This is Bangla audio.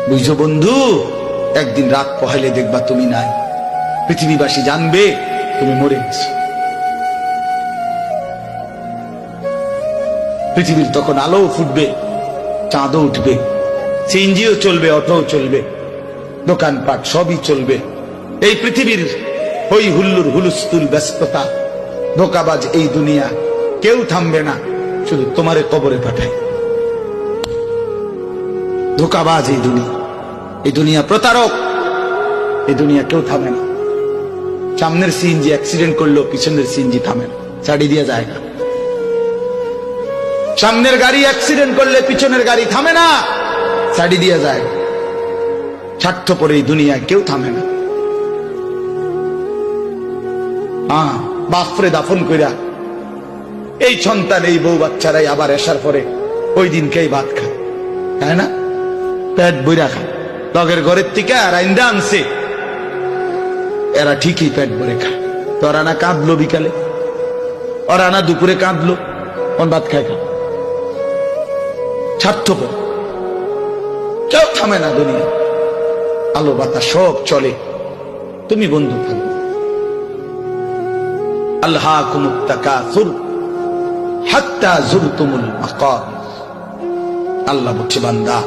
বুঝছো বন্ধু, একদিন রাত পহেলে দেখবা তুমি নাই, পৃথিবীবাসী জানবে তুমি মরে গেছো। পৃথিবীর তখন আলো ফুটবে, চাঁদও উঠবে, সিএনজিও চলবে, অটোও চলবে, দোকানপাট সবই চলবে। এই পৃথিবীর হই হুল্লুর হুলুস্থুল ব্যস্ততা, ধোকাবাজ এই দুনিয়া, কেউ থামবে না, শুধু তোমারে কবরে পাঠায়। ধোকাবাজ এই দুনিয়া প্রতারক, এই দুনিয়া কেউ থামে না। সামনের সিএনজি অ্যাক্সিডেন্ট করলো, পিছনের সিএনজি থামে না, ছাড়ি দিয়ে যায় না। সামনের গাড়ি অ্যাক্সিডেন্ট করলে পিছনের গাড়ি থামে না, ছাড়ি দিয়ে যায়। স্বার্থপর এই দুনিয়ায় কেউ থামে না। বাপরে দাফন কইরা এই সন্তান, এই বউ বাচ্চারাই আবার আসার পরে ওই দিনকেই ভাত খায়, তাই না? পেট বইরা খায়, লগের ঘরের থেকে আর আইন্দা আনছে, এরা ঠিকই পেট ভরে খায়। তো ওরা না কাঁদলো বিকালে, ওরা না দুপুরে কাঁদলো, কোন ভাত খায় খা। স্বার্থপর, কেউ থামে না দুনিয়া, আলো বাতাস সব চলে, তুমি বন্ধু থাকো। আল্লাহকুমুত তাকাসুর হাত্তা যুরতুমুল মাকাবির। আল্লাহ বলছে বান্দা,